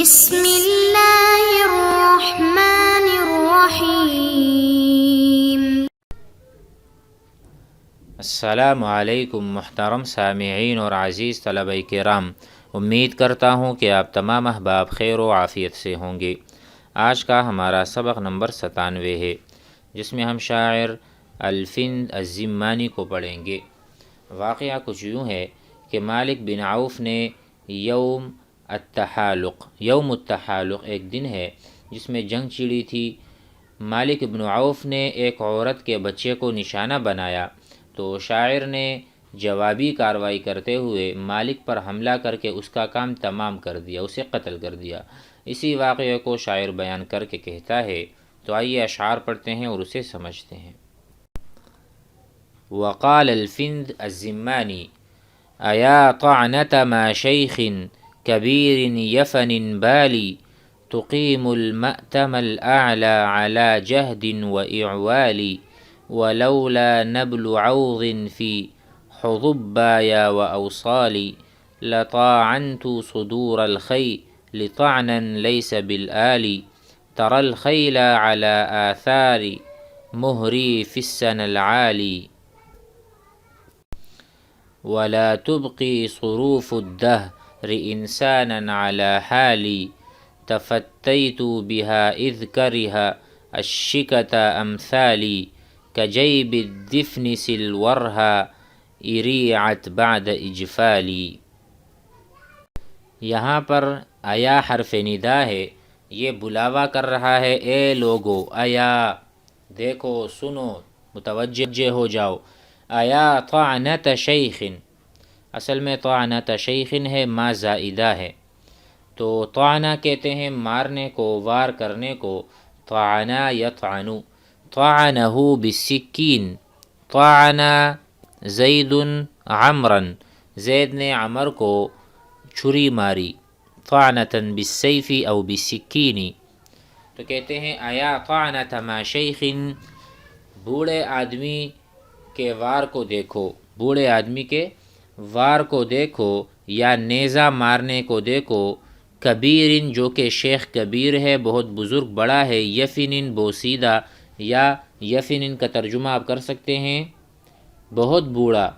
بسم اللہ الرحمن الرحیم۔ السلام علیکم محترم سامعین اور عزیز طلبہ کرام، امید کرتا ہوں کہ آپ تمام احباب خیر و عافیت سے ہوں گے۔ آج کا ہمارا سبق نمبر 97 ہے، جس میں ہم شاعر الفند الزمانی کو پڑھیں گے۔ واقعہ کچھ یوں ہے کہ مالک بن عوف نے یوم التحالق ایک دن ہے جس میں جنگ چھڑی تھی۔ مالک بن عوف نے ایک عورت کے بچے کو نشانہ بنایا تو شاعر نے جوابی کارروائی کرتے ہوئے مالک پر حملہ کر کے اس کا کام تمام کر دیا، اسے قتل کر دیا۔ اسی واقعے کو شاعر بیان کر کے کہتا ہے، تو آئیے اشعار پڑھتے ہیں اور اسے سمجھتے ہیں۔ وقال الفند الزمانی ایا طعنة ما شیخ کبیر یفن بالی تقیم المأتم الأعلى على جهد وإعوال ولولا نبل عوض في حضبايا وأوصال لطاعنت صدور الخيل طعنا ليس بالآل ترى الخيل على آثار مهري في السن العالي ولا تبقي صروف الدهر إنسانا على حالي تفتيت بها إذ كره الشكة أمثالي كجيب الدفن سلورها إريعت بعد إجفالي۔ یہاں پر ایا حرف ندا ہے، یہ بلاوا کر رہا ہے، اے لوگو، ایا دیکھو، سنو، متوجہ ہو جاؤ۔ ایا طعنة شیخ، اصل میں طعنة شیخ ہے، ما زائدہ ہے، تو طعنہ کہتے ہیں مارنے کو، وار کرنے کو۔ طعنہ یطعن، طعنہ بالسکین، طعنہ زید عمرا، زید نے عمر کو چھری ماری۔ طعنة بالسیف او بالسکین، تو کہتے ہیں ایا طعنة ما شیخ، بوڑھے آدمی کے وار کو دیکھو، بوڑھے آدمی کے وار کو دیکھو، یا نیزہ مارنے کو دیکھو۔ کبیر، جو کہ شیخ کبیر ہے، بہت بزرگ بڑا ہے۔ یفن بوسیدہ، یا یفن کا ترجمہ آپ کر سکتے ہیں بہت بوڑھا،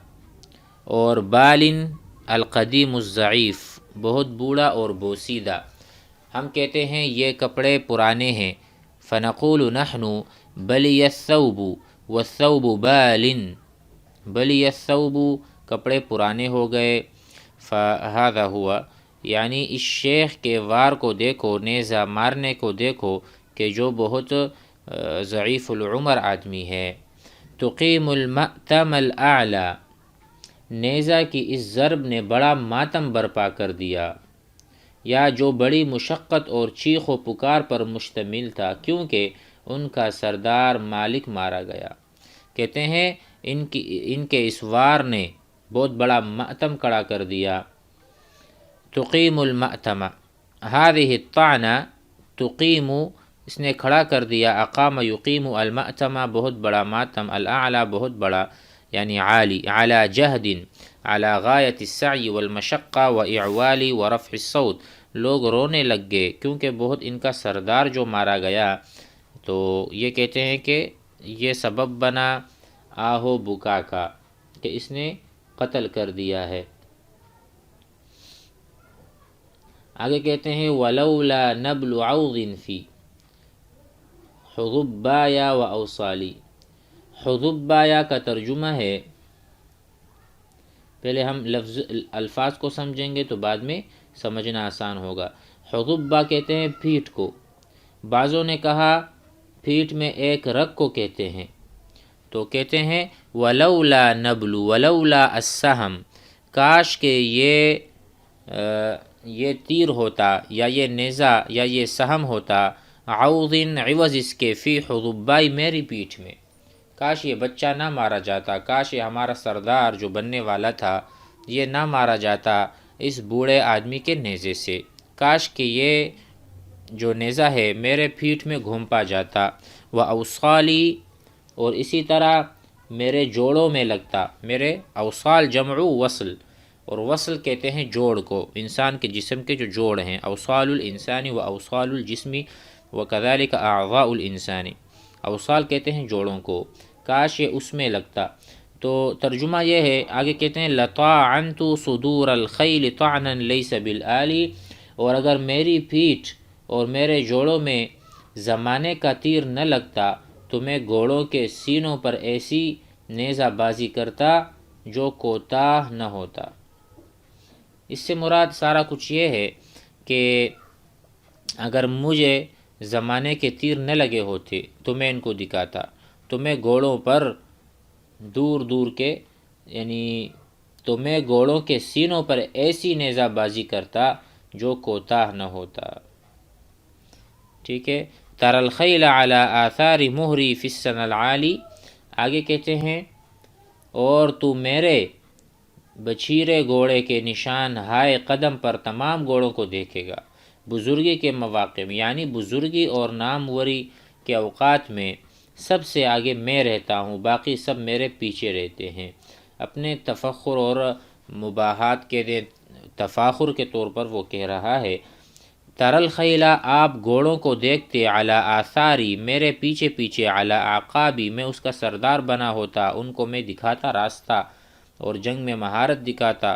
اور بال القدیم الضعیف، بہت بوڑھا اور بوسیدہ۔ ہم کہتے ہیں یہ کپڑے پرانے ہیں، فنقول نحن بلی الثوب والثوب بال، بلی الثوب کپڑے پرانے ہو گئے۔ فہذا ہوا، یعنی اس شیخ کے وار کو دیکھو، نیزہ مارنے کو دیکھو کہ جو بہت ضعیف العمر آدمی ہے۔ تقیم المأتم الاعلی، نیزہ کی اس ضرب نے بڑا ماتم برپا کر دیا، یا جو بڑی مشقت اور چیخ و پکار پر مشتمل تھا، کیونکہ ان کا سردار مالک مارا گیا۔ کہتے ہیں ان کے اس وار نے بہت بڑا ماتم کھڑا کر دیا۔ تقیم المأتم، هذه الطعنة تقیم، اس نے کھڑا کر دیا، اقام یقیم المأتم، بہت بڑا ماتم، الاعلی بہت بڑا، یعنی عالی، على جہد، على غایت السعی والمشقہ واعوال ورفع الصوت، لوگ رونے لگ گئے کیونکہ بہت ان کا سردار جو مارا گیا۔ تو یہ کہتے ہیں کہ یہ سبب بنا آہو بکا کا، کہ اس نے قتل کر دیا ہے۔ آگے کہتے ہیں ولولا نبل عوض فی حضبایا و اوصالی، حضبایا کا ترجمہ ہے، پہلے ہم الفاظ کو سمجھیں گے تو بعد میں سمجھنا آسان ہوگا۔ حضبہ کہتے ہیں پیٹھ کو، بعضوں نے کہا پیٹھ میں ایک رگ کو کہتے ہیں، تو کہتے ہیں ولولا نبل، ولولا السہم، کاش کہ یہ تیر ہوتا، یا یہ نیزہ، یا یہ سہم ہوتا، عوض عوض اس کے، فی حضبائی میری پیٹھ میں، کاش یہ بچہ نہ مارا جاتا، کاش یہ ہمارا سردار جو بننے والا تھا یہ نہ مارا جاتا اس بوڑھے آدمی کے نیزے سے، کاش کہ یہ جو نیزہ ہے میرے پیٹھ میں گھومپا جاتا، و اوصالی، اور اسی طرح میرے جوڑوں میں لگتا، میرے اوصال جمع وصل، اور وصل کہتے ہیں جوڑ کو، انسان کے جسم کے جو جوڑ ہیں، اوصال الانسانی و اوصال الجسمی و کذالک اعضاء الانسانی، اوصال کہتے ہیں جوڑوں کو، کاش یہ اس میں لگتا۔ تو ترجمہ یہ ہے، آگے کہتے ہیں لطاعنت صدور الخیل طعنا لیس بالآلی، اور اگر میری پیٹھ اور میرے جوڑوں میں زمانے کا تیر نہ لگتا تو میں گھوڑوں کے سینوں پر ایسی نیزہ بازی کرتا جو کوتاہ نہ ہوتا۔ اس سے مراد سارا کچھ یہ ہے کہ اگر مجھے زمانے کے تیر نہ لگے ہوتے تو میں ان کو دکھاتا، تو میں گھوڑوں پر دور دور کے تو میں گھوڑوں کے سینوں پر ایسی نیزہ بازی کرتا جو کوتاہ نہ ہوتا۔ ٹھیک ہے، تر الخیل علی آثار مہری فی السن العالی، آگے کہتے ہیں اور تو میرے بچھیرے گھوڑے کے نشان ہائے قدم پر تمام گھوڑوں کو دیکھے گا۔ بزرگی کے مواقع میں، یعنی بزرگی اور ناموری کے اوقات میں سب سے آگے میں رہتا ہوں، باقی سب میرے پیچھے رہتے ہیں۔ اپنے تفخر اور مباحات کے تفاخر کے طور پر وہ کہہ رہا ہے، تر الخیلہ آپ گھوڑوں کو دیکھتے، علی آثاری میرے پیچھے پیچھے، علی اعقابی میں اس کا سردار بنا ہوتا، ان کو میں دکھاتا راستہ اور جنگ میں مہارت دکھاتا۔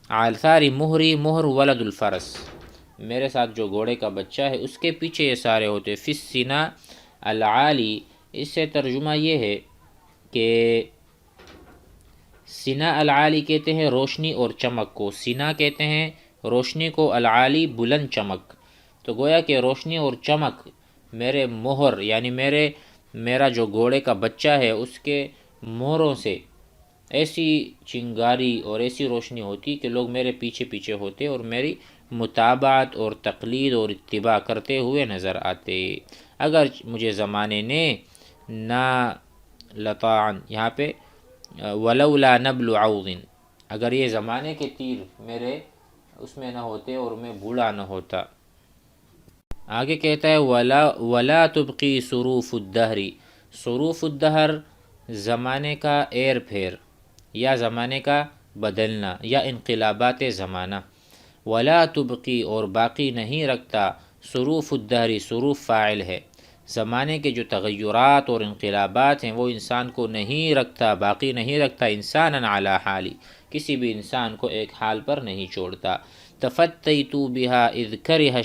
آثاری مہری، مہر ولد الفرس، میرے ساتھ جو گھوڑے کا بچہ ہے اس کے پیچھے یہ سارے ہوتے۔ فی السنا العالی، اس سے ترجمہ یہ ہے کہ سنا العالی کہتے ہیں روشنی اور چمک کو، سنا کہتے ہیں روشنی کو، العالی بلند چمک، تو گویا کہ روشنی اور چمک میرے مہر، یعنی میرا جو گھوڑے کا بچہ ہے اس کے مہروں سے ایسی چنگاری اور ایسی روشنی ہوتی کہ لوگ میرے پیچھے پیچھے ہوتے اور میری متابعت اور تقلید اور اتباع کرتے ہوئے نظر آتے۔ اگر مجھے زمانے نے نہ لطاعن، یہاں پہ ولولا نبل عوض، اگر یہ زمانے کے تیر میرے اس میں نہ ہوتے اور میں بوڑھا نہ ہوتا۔ آگے کہتا ہے ولا تبقی صروف الدہر، صروف الدہر زمانے کا ایر پھیر یا زمانے کا بدلنا یا انقلابات زمانہ، ولا تبقی اور باقی نہیں رکھتا، صروف الدہر، صروف فاعل ہے، زمانے کے جو تغیرات اور انقلابات ہیں وہ انسان کو نہیں رکھتا، باقی نہیں رکھتا، انسانا علی حالی، کسی بھی انسان کو ایک حال پر نہیں چھوڑتا۔ تفتیت بہا اذ کرہ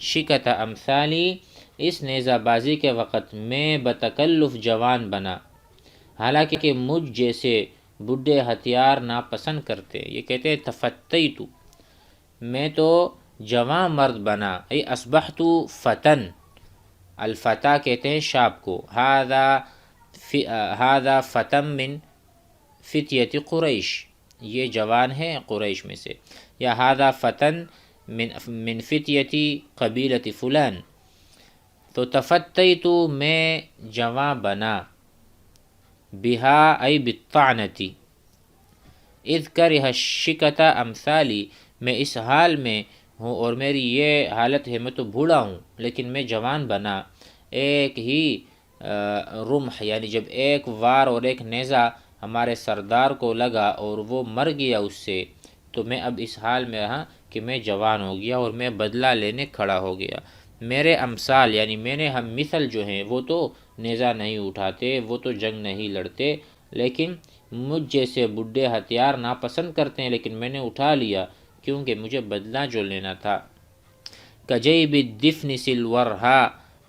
شکت امثالی، اس نیزہ بازی کے وقت میں بتکلف جوان بنا، حالانکہ مجھ جیسے بڈھے ہتھیار ناپسند کرتے۔ یہ کہتے ہیں تفتیت، میں تو جوان مرد بنا، ای اصبحت فتن، الفتح کہتے ہیں شاب کو، ھذا فتن من فتیت قریش، یہ جوان ہے قریش میں سے، یا ھذا فتن من فتیت قبیلت فلان، تو تفتیت میں جوان بنا، بہا ای بالطعنتی، اذ کرہ الشکت امثالی، میں اس حال میں ہوں اور میری یہ حالت ہے، میں تو بوڑھا ہوں لیکن میں جوان بنا۔ ایک ہی رمح، یعنی جب ایک وار اور ایک نیزہ ہمارے سردار کو لگا اور وہ مر گیا اس سے، تو میں اب اس حال میں رہا کہ میں جوان ہو گیا اور میں بدلہ لینے کھڑا ہو گیا۔ میرے امثال یعنی میرے ہم مثل جو ہیں وہ تو نیزہ نہیں اٹھاتے، وہ تو جنگ نہیں لڑتے، لیکن مجھ جیسے بڈھے ہتھیار ناپسند کرتے ہیں، لیکن میں نے اٹھا لیا کیونکہ مجھے بدلہ جو لینا تھا۔ کجیب الدفن سلورہا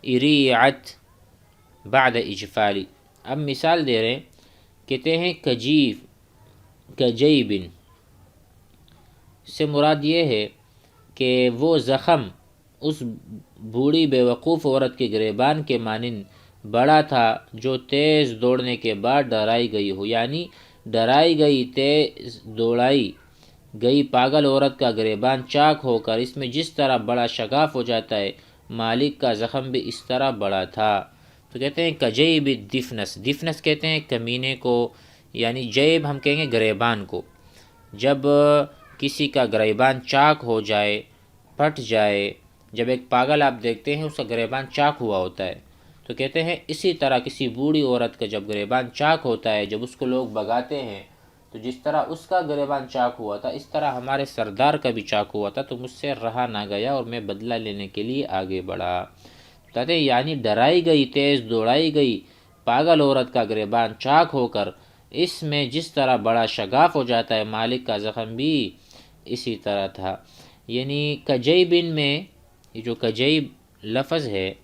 اریعت بعد اجفالی، اب مثال دے رہے ہیں، کہتے ہیں کجیبن سے مراد یہ ہے کہ وہ زخم اس بوڑھی بے وقوف عورت کے گریبان کے مانند بڑا تھا جو تیز دوڑنے کے بعد ڈرائی گئی ہو، یعنی ڈرائی گئی تیز دوڑائی گئی پاگل عورت کا گریبان چاک ہو کر اس میں جس طرح بڑا شگاف ہو جاتا ہے، مالک کا زخم بھی اس طرح بڑا تھا۔ تو کہتے ہیں کجیب الدفنس، دفنس کہتے ہیں کمینے کو، یعنی جیب ہم کہیں گے گریبان کو، جب کسی کا گریبان چاک ہو جائے، پھٹ جائے، جب ایک پاگل آپ دیکھتے ہیں اس کا گریبان چاک ہوا ہوتا ہے، تو کہتے ہیں اسی طرح کسی بوڑھی عورت کا جب گریبان چاک ہوتا ہے، جب اس کو لوگ بگاتے ہیں تو جس طرح اس کا گریبان چاک ہوا تھا اس طرح ہمارے سردار کا بھی چاک ہوا تھا، تو مجھ سے رہا نہ گیا اور میں بدلہ لینے کے لیے آگے بڑھا۔ کہتے یعنی ڈرائی گئی، تیز دوڑائی گئی پاگل عورت کا گریبان چاک ہو کر اس میں جس طرح بڑا شگاف ہو جاتا ہے، مالک کا زخم بھی اسی طرح تھا۔ یعنی کجیبن میں یہ جو کجیب لفظ ہے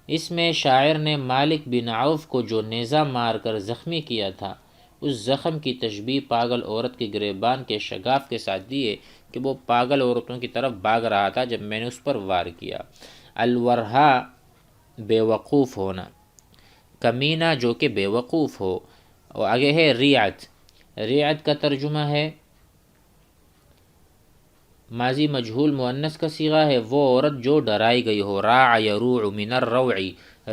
اس میں شاعر نے مالک بن عوف کو جو نیزہ مار کر زخمی کیا تھا اس زخم کی تشبیہ پاگل عورت کے گریبان کے شگاف کے ساتھ دیے کہ وہ پاگل عورتوں کی طرف بھاگ رہا تھا جب میں نے اس پر وار کیا۔ الورہا بے وقوف ہونا، کمینہ جو کہ بے وقوف ہو۔ اور آگے ہے ریعت، ریعت کا ترجمہ ہے ماضی مجہول مؤنث کا صیغہ ہے وہ عورت جو ڈرائی گئی ہو، راع یروع من الروع،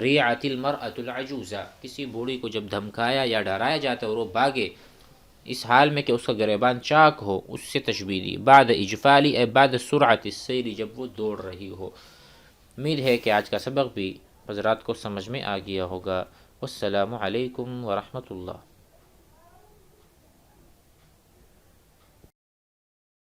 ریعت المرأة العجوزہ، کسی بوڑھی کو جب دھمکایا یا ڈرایا جاتا ہے اور وہ بھاگے اس حال میں کہ اس کا گریبان چاک ہو، اس سے تشبیہ دی۔ بعد اجفالی اے بعد سرعت السیر، جب وہ دوڑ رہی ہو۔ امید ہے کہ آج کا سبق بھی حضرات کو سمجھ میں آ گیا ہوگا۔ والسلام علیکم ورحمۃ اللہ۔